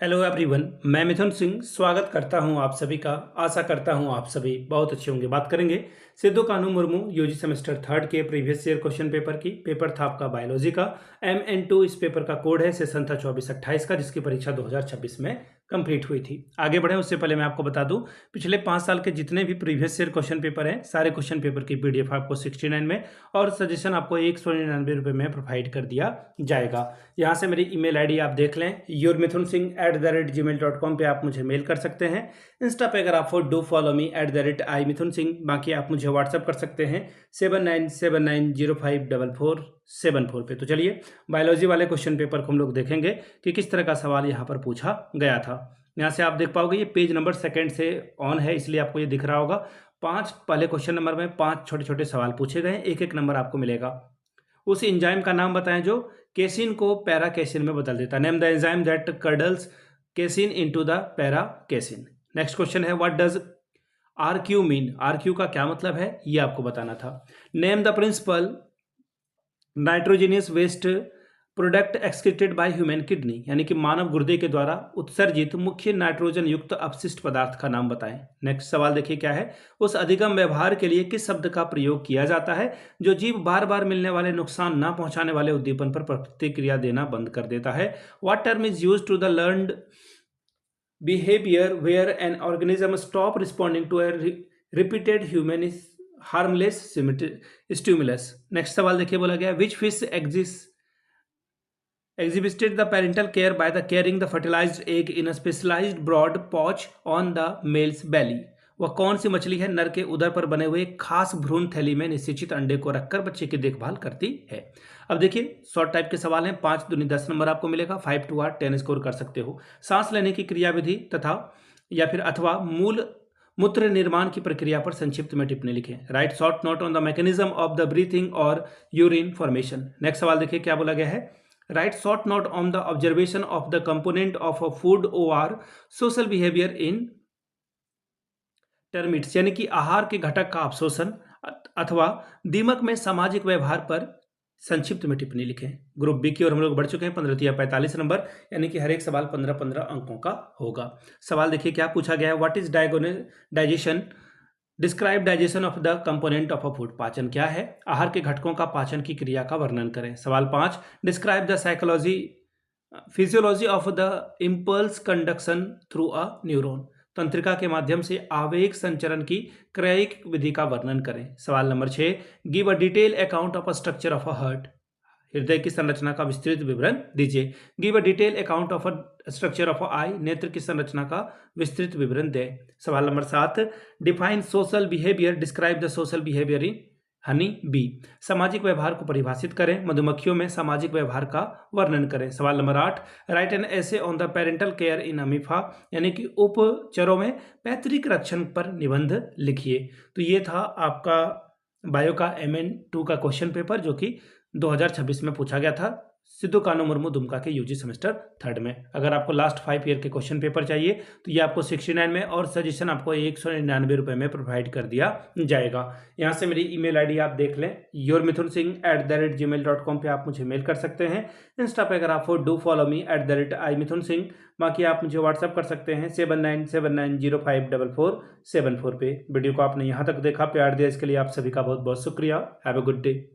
Hello everyone, मैं मिथुन सिंह स्वागत करता हूं आप सभी का। आशा करता हूं आप सभी बहुत अच्छे होंगे। बात करेंगे सिद्धू कानू मुर्मू यूजी सेमेस्टर थर्ड के प्रीवियस ईयर क्वेश्चन पेपर की। पेपर था आपका बायोलॉजी का। MN2 इस पेपर का कोड है। सेशन था 24-28 का, जिसकी परीक्षा 2026 में कंप्लीट हुई थी। आगे बढ़े उससे पहले मैं आपको बता दूं, पिछले 5 साल के जितने भी प्रीवियस ईयर क्वेश्चन पेपर हैं, सारे क्वेश्चन पेपर की PDF आपको 69 में और सजेशन आपको 199 रुपये में प्रोवाइड कर दिया जाएगा। यहाँ से मेरी email ID आप देख लें, yourmithunsingh@gmail.com पे आप मुझे मेल कर सकते हैं। इंस्टा पे अगर आप डू फॉलो मी @imithunsingh। बाकी आप मुझे व्हाट्सअप कर सकते हैं 7979054474 पे। तो चलिए बायोलॉजी वाले क्वेश्चन पेपर को हम लोग देखेंगे कि किस तरह का सवाल यहाँ पर पूछा गया था। यहाँ से आप देख पाओगे ये पेज नंबर सेकंड से ऑन है, इसलिए आपको ये दिख रहा होगा। 5 पहले क्वेश्चन नंबर में 5 छोटे छोटे सवाल पूछे गए, एक एक नंबर आपको मिलेगा। उस एंजाइम का नाम बताएं जो केसिन को पैरा केसिन में बदल देता है। Name the enzyme that converts casein into the para casein. Next question है, व्हाट डज RQ मीन? RQ का क्या मतलब है, ये आपको बताना था। Name the principal nitrogenous waste product excreted by human kidney, यानी कि मानव गुर्दे के द्वारा उत्सर्जित मुख्य नाइट्रोजन युक्त अपशिष्ट पदार्थ का नाम बताएं। नेक्स्ट सवाल देखिए क्या है, उस अधिगम व्यवहार के लिए किस शब्द का प्रयोग किया जाता है जो जीव बार बार मिलने वाले नुकसान न पहुंचाने वाले उद्दीपन पर प्रतिक्रिया देना बंद कर देता है। What term is used to the learned behaviour where an organism stop responding to a repeated human harmless stimulus. Next सवाल देखिए, बोला गया which fish exhibited the parental care by the carrying the fertilized egg in a specialized broad pouch on the male's belly। वह कौन सी मछली है नर के उदर पर बने हुए खास भ्रूण थैली में निश्चित अंडे को रखकर बच्चे की देखभाल करती है। अब देखिए शॉर्ट टाइप के सवाल हैं, 5 दूनी 10 नंबर आपको मिलेगा। 5 to 8 10 स्कोर कर सकते हो। सांस लेने की क्रियाविधि तथा या फिर अथवा मूल मूत्र निर्माण की प्रक्रिया पर संक्षिप्त में टिप्पणी लिखें। Right short note on the mechanism of the breathing और यूरिन फॉर्मेशन। नेक्स्ट सवाल देखिए क्या बोला गया है, right short note on the observation of the component of a food और सोशल बिहेवियर इन टर्मिट्स, यानी कि आहार के घटक का अवशोषण अथवा दीमक में सामाजिक व्यवहार पर संक्षिप्त में टिप्पणी लिखें। ग्रुप बी की ओर हम लोग बढ़ चुके हैं। 15 या 45 नंबर, यानी कि हर एक सवाल 15-15 अंकों का होगा। सवाल देखिए क्या पूछा गया है, what is digestion? Describe digestion of the component of a food. पाचन क्या है? आहार के घटकों का पाचन की क्रिया का वर्णन करें। सवाल 5, describe the physiology of the impulse conduction through a neuron. तंत्रिका के माध्यम से आवेग संचरण की क्रयिक विधि का वर्णन करें। सवाल number 6, give a detail account of a structure of a heart. हृदय की संरचना का विस्तृत विवरण दीजिए। Give a detail account of a structure of a eye. नेत्र की संरचना का विस्तृत विवरण दे। सवाल number 7, define social behaviour. Describe the social behaviour in honey bee. सामाजिक व्यवहार को परिभाषित करें। मधुमक्खियों में सामाजिक व्यवहार का वर्णन करें। सवाल number 8, write an essay on the parental care in amoeba, यानी कि उपचरों में पैतृक रक्षण पर निबंध लिखिए। तो ये था आपका बायो का MN2 का क्वेश्चन पेपर, जो कि 2026 में पूछा गया था सिद्धू कानू मुर्मू दुमका के यूजी सेमेस्टर थर्ड में। अगर आपको लास्ट 5 ईयर के क्वेश्चन पेपर चाहिए तो ये आपको 69 में और सजेशन आपको 199 रुपये में प्रोवाइड कर दिया जाएगा। यहाँ से मेरी email ID आप देख लें, yourmithunsingh@gmail.com पे आप मुझे मेल कर सकते हैं। इंस्टा पे अगर आप डू फॉलो मी @imithunsingh। बाकी आप मुझे व्हाट्सअप कर सकते हैं 7979054474 पे। वीडियो को आपने यहाँ तक देखा, प्यार दिया, इसके लिए आप सभी का बहुत बहुत शुक्रिया। Have a good day.